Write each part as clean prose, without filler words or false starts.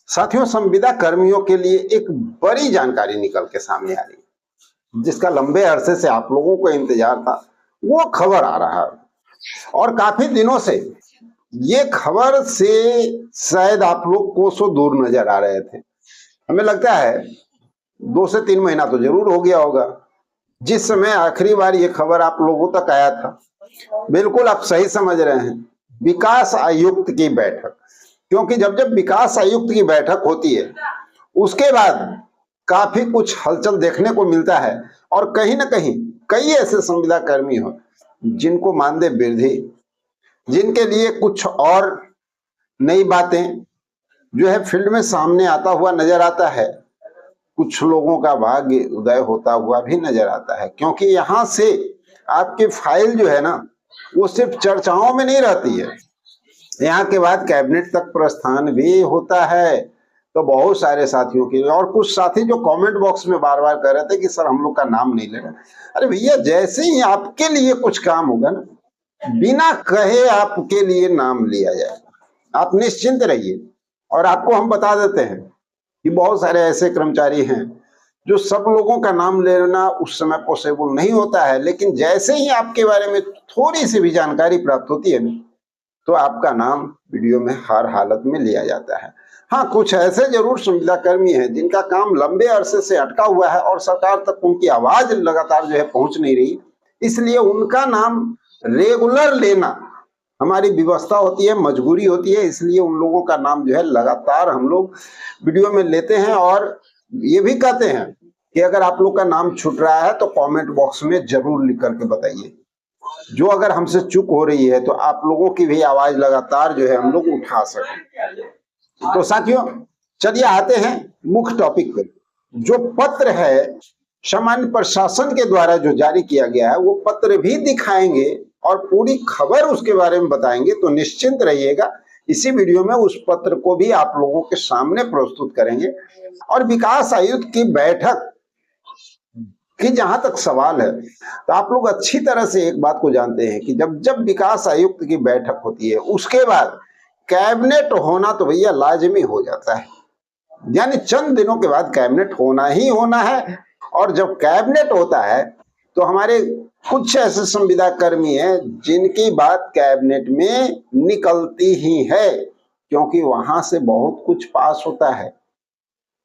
साथियों, संविदा कर्मियों के लिए एक बड़ी जानकारी निकल के सामने आ रही है, जिसका लंबे अरसे से आप लोगों को इंतजार था। वो खबर आ रहा है और काफी दिनों से ये खबर से शायद आप लोग कोसों दूर नजर आ रहे थे। हमें लगता है 2 से 3 महीना तो जरूर हो गया होगा जिस समय आखिरी बार ये खबर आप लोगों तक आया था। बिल्कुल आप सही समझ रहे हैं, विकास आयुक्त की बैठक। क्योंकि जब जब विकास आयुक्त की बैठक होती है उसके बाद काफी कुछ हलचल देखने को मिलता है और कहीं ना कहीं कई ऐसे संविदा कर्मी हो जिनको मानदेय वृद्धि, जिनके लिए कुछ और नई बातें जो है फील्ड में सामने आता हुआ नजर आता है। कुछ लोगों का भाग्य उदय होता हुआ भी नजर आता है, क्योंकि यहाँ से आपकी फाइल जो है ना वो सिर्फ चर्चाओं में नहीं रहती है, यहाँ के बाद कैबिनेट तक प्रस्थान भी होता है। तो बहुत सारे साथियों के लिए, और कुछ साथी जो कमेंट बॉक्स में बार बार कह रहे थे कि सर हम लोग का नाम नहीं ले रहे। अरे भैया, जैसे ही आपके लिए कुछ काम होगा ना, बिना कहे आपके लिए नाम लिया जाएगा, आप निश्चिंत रहिए। और आपको हम बता देते हैं कि बहुत सारे ऐसे कर्मचारी हैं जो सब लोगों का नाम लेना उस समय पॉसिबल नहीं होता है, लेकिन जैसे ही आपके बारे में थोड़ी सी भी जानकारी प्राप्त होती है ना, तो आपका नाम वीडियो में हर हालत में लिया जाता है। हाँ, कुछ ऐसे जरूर संविदा कर्मी हैं जिनका काम लंबे अरसे से अटका हुआ है और सरकार तक उनकी आवाज लगातार जो है पहुंच नहीं रही, इसलिए उनका नाम रेगुलर लेना हमारी व्यवस्था होती है, मजबूरी होती है। इसलिए उन लोगों का नाम जो है लगातार हम लोग वीडियो में लेते हैं और ये भी कहते हैं कि अगर आप लोग का नाम छूट रहा है तो कमेंट बॉक्स में जरूर लिख करके बताइए। जो अगर हमसे चूक हो रही है तो आप लोगों की भी आवाज लगातार जो है हम लोग उठा सकें। तो साथियों, चलिए आते हैं मुख्य टॉपिक पर। जो पत्र है सामान्य प्रशासन के द्वारा जो जारी किया गया है, वो पत्र भी दिखाएंगे और पूरी खबर उसके बारे में बताएंगे। तो निश्चिंत रहिएगा, इसी वीडियो में उस पत्र को भी आप लोगों के सामने प्रस्तुत करेंगे। और विकास आयुक्त की बैठक कि जहां तक सवाल है, तो आप लोग अच्छी तरह से एक बात को जानते हैं कि जब जब विकास आयुक्त की बैठक होती है उसके बाद कैबिनेट होना तो भैया लाजमी हो जाता है। यानी चंद दिनों के बाद कैबिनेट होना ही होना है। और जब कैबिनेट होता है तो हमारे कुछ ऐसे संविदा कर्मी हैं जिनकी बात कैबिनेट में निकलती ही है, क्योंकि वहां से बहुत कुछ पास होता है।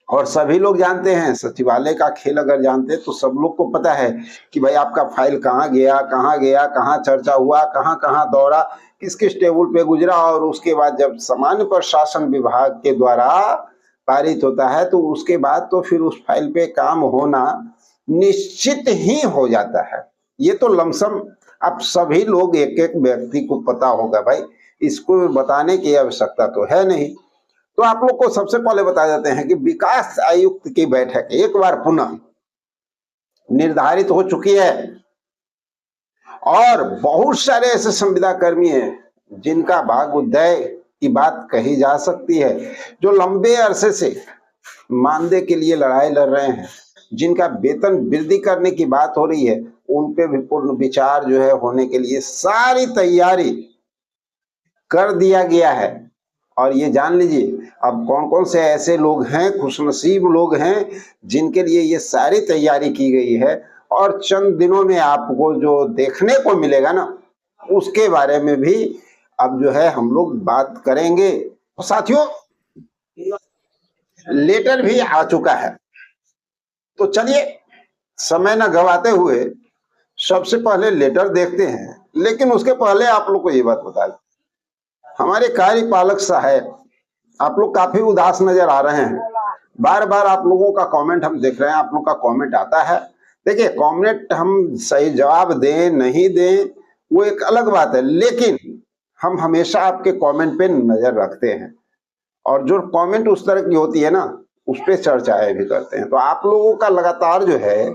और सभी लोग जानते हैं, सचिवालय का खेल अगर जानते हैं तो सब लोग को पता है कि भाई आपका फाइल कहाँ गया, कहाँ चर्चा हुआ, कहाँ कहाँ दौड़ा, किस किस टेबल पे गुजरा। और उसके बाद जब सामान्य प्रशासन विभाग के द्वारा पारित होता है तो उसके बाद तो फिर उस फाइल पे काम होना निश्चित ही हो जाता है। ये तो लमसम आप सभी लोग, एक एक व्यक्ति को पता होगा भाई, इसको बताने की आवश्यकता तो है नहीं। तो आप लोग को सबसे पहले बता देते हैं कि विकास आयुक्त की बैठक एक बार पुनः निर्धारित हो चुकी है और बहुत सारे ऐसे संविदा कर्मी हैं जिनका भाग्योदय की बात कही जा सकती है, जो लंबे अरसे से मानदेय के लिए लड़ाई लड़ रहे हैं, जिनका वेतन वृद्धि करने की बात हो रही है, उन पे भी पूर्ण विचार जो है होने के लिए सारी तैयारी कर दिया गया है। और ये जान लीजिए अब कौन कौन से ऐसे लोग हैं, खुशनसीब लोग हैं जिनके लिए ये सारी तैयारी की गई है। और चंद दिनों में आपको जो देखने को मिलेगा ना, उसके बारे में भी अब जो है हम लोग बात करेंगे। साथियों, लेटर भी आ चुका है, तो चलिए समय न गवाते हुए सबसे पहले लेटर देखते हैं। लेकिन उसके पहले आप लोग को ये बात बता दें, हमारे कार्यपालक साहब आप लोग काफी उदास नजर आ रहे हैं। बार बार आप लोगों का कमेंट हम देख रहे हैं, आप लोग का कमेंट आता है। देखिए, कमेंट हम सही जवाब दें नहीं दें वो एक अलग बात है, लेकिन हम हमेशा आपके कमेंट पे नजर रखते हैं और जो कमेंट उस तरह की होती है ना, उस पर चर्चाएं भी करते हैं। तो आप लोगों का लगातार जो है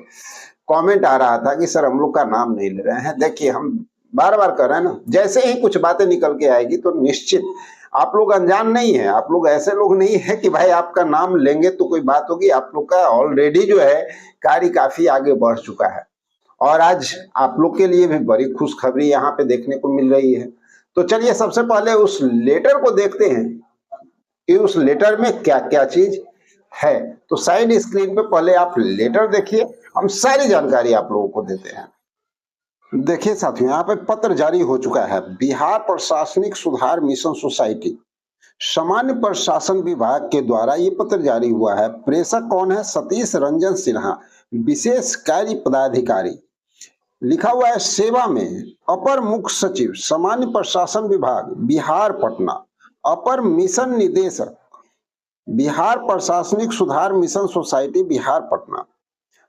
कमेंट आ रहा था कि सर हम लोग का नाम नहीं ले रहे हैं। देखिए, हम बार बार कर रहे हैं ना, जैसे ही कुछ बातें निकल के आएगी तो निश्चित, आप लोग अनजान नहीं है, आप लोग ऐसे लोग नहीं है कि भाई आपका नाम लेंगे तो कोई बात होगी। आप लोग का ऑलरेडी जो है कार्य काफी आगे बढ़ चुका है और आज आप लोग के लिए भी बड़ी खुशखबरी यहाँ पे देखने को मिल रही है। तो चलिए सबसे पहले उस लेटर को देखते हैं कि उस लेटर में क्या क्या चीज है। तो साइड स्क्रीन पे पहले आप लेटर देखिए, हम सारी जानकारी आप लोगों को देते हैं। देखिए साथियों, यहाँ पे पत्र जारी हो चुका है। बिहार प्रशासनिक सुधार मिशन सोसाइटी सामान्य प्रशासन विभाग के द्वारा ये पत्र जारी हुआ है। प्रेषक कौन है? सतीश रंजन सिन्हा, विशेष कार्य पदाधिकारी। लिखा हुआ है सेवा में अपर मुख्य सचिव सामान्य प्रशासन विभाग बिहार पटना, अपर मिशन निदेशक बिहार प्रशासनिक सुधार मिशन सोसाइटी बिहार पटना,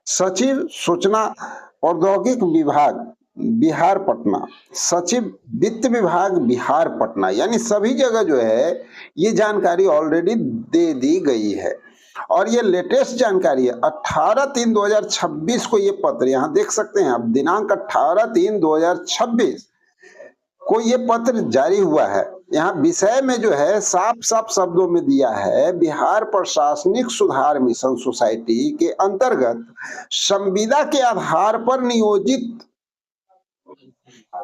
सचिव सूचना प्रौद्योगिकी विभाग बिहार पटना, सचिव वित्त विभाग बिहार पटना। यानी सभी जगह जो है ये जानकारी ऑलरेडी दे दी गई है। और ये लेटेस्ट जानकारी है, 18/3/2026 को ये पत्र, यहाँ देख सकते हैं आप, दिनांक 18/3/2026 को ये पत्र जारी हुआ है। यहाँ विषय में जो है साफ साफ शब्दों में दिया है, बिहार प्रशासनिक सुधार मिशन सोसाइटी के अंतर्गत संविदा के आधार पर नियोजित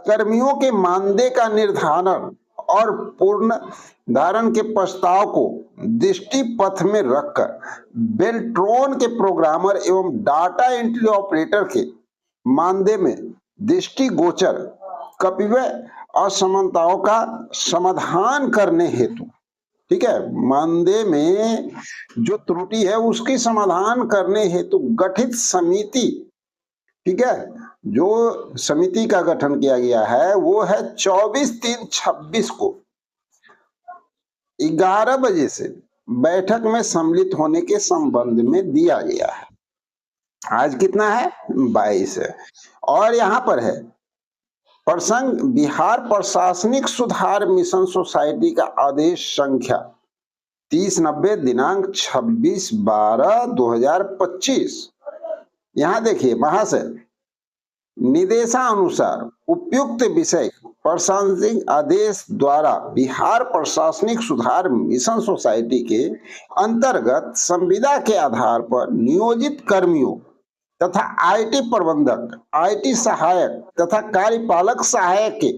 कर्मियों के मानदेय का निर्धारण और पूर्ण धारण के प्रस्ताव को दृष्टि पथ में रखकर बेल्ट्रॉन के प्रोग्रामर एवं डाटा एंट्री ऑपरेटर के मानदेय में दृष्टिगोचर कपिव्य असमानताओं का समाधान करने हेतु, ठीक है, मानदेय में जो त्रुटि है उसकी समाधान करने हेतु गठित समिति, ठीक है, जो समिति का गठन किया गया है वो है 24/3/26 को 11 बजे से बैठक में सम्मिलित होने के संबंध में दिया गया है। आज कितना है? 22 है। और यहां पर है प्रसंग बिहार प्रशासनिक सुधार मिशन सोसाइटी का आदेश संख्या 3090 दिनांक 26/12/2025। यहां देखिए, महाशय निर्देशानुसार उपयुक्त विषय प्रशासनिक आदेश द्वारा बिहार प्रशासनिक सुधार मिशन सोसाइटी के अंतर्गत संविदा के आधार पर नियोजित कर्मियों तथा आईटी प्रबंधक, आईटी सहायक तथा कार्यपालक सहायक के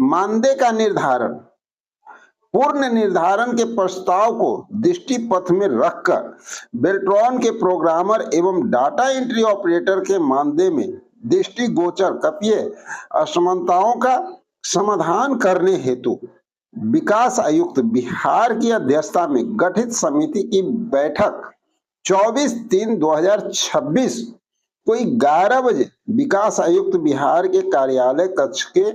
मानदेय का निर्धारण पूर्ण निर्धारण के प्रस्ताव को दृष्टि पथ में रखकर बेल्ट्रॉन के प्रोग्रामर एवं डाटा एंट्री ऑपरेटर के मानदेय में दृष्टिगोचर कपिय असमानताओं का समाधान करने हेतु विकास आयुक्त बिहार की अध्यक्षता में गठित समिति की बैठक 24/3/2026 को 11 बजे विकास आयुक्त बिहार के कार्यालय कक्ष के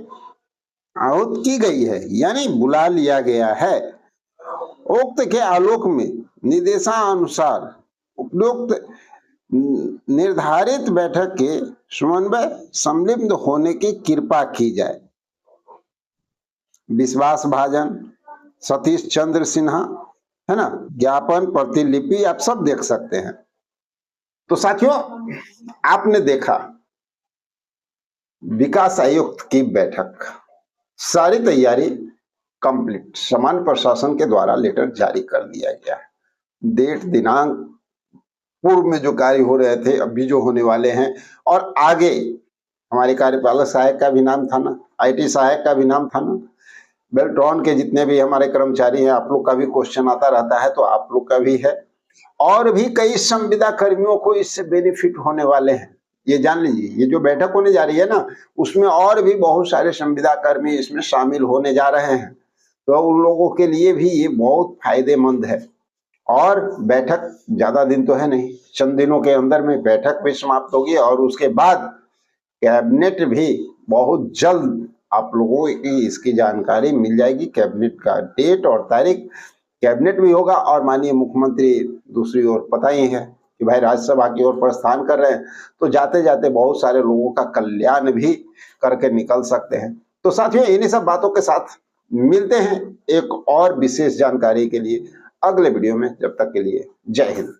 आहूत की गई है, यानी बुला लिया गया है। उक्त के आलोक में निर्देशानुसार उपयुक्त निर्धारित बैठक के समन्वय सम्मिलित होने की कृपा की जाए। विश्वास भाजन, सतीश चंद्र सिन्हा, है ना, ज्ञापन प्रतिलिपि आप सब देख सकते हैं। तो साथियों, आपने देखा विकास आयुक्त की बैठक, सारी तैयारी कंप्लीट, सामान्य प्रशासन के द्वारा लेटर जारी कर दिया गया। डेट दिनांक पूर्व में जो कार्य हो रहे थे, अभी जो होने वाले हैं, और आगे हमारे कार्यपालक सहायक का भी नाम था ना, आईटी सहायक का भी नाम था ना, बेल्ट्रॉन के जितने भी हमारे कर्मचारी हैं, आप लोग का भी क्वेश्चन आता रहता है तो आप लोग का भी है। और भी कई संविदा कर्मियों को इससे बेनिफिट होने वाले हैं, ये जान लीजिए। ये जो बैठक होने जा रही है ना, उसमें और भी बहुत सारे संविदा कर्मी इसमें शामिल होने जा रहे हैं, तो उन लोगों के लिए भी ये बहुत फायदेमंद है। और बैठक ज्यादा दिन तो है नहीं, चंद दिनों के अंदर में बैठक भी समाप्त होगी और उसके बाद कैबिनेट भी बहुत जल्द आप लोगों की इसकी जानकारी मिल जाएगी। कैबिनेट का डेट और तारीख, कैबिनेट भी होगा और माननीय मुख्यमंत्री दूसरी ओर पता ही है कि भाई राज्यसभा की ओर प्रस्थान कर रहे हैं, तो जाते जाते बहुत सारे लोगों का कल्याण भी करके निकल सकते हैं। तो साथियों, इन्हीं सब बातों के साथ मिलते हैं एक और विशेष जानकारी के लिए अगले वीडियो में। जब तक के लिए जय हिंद।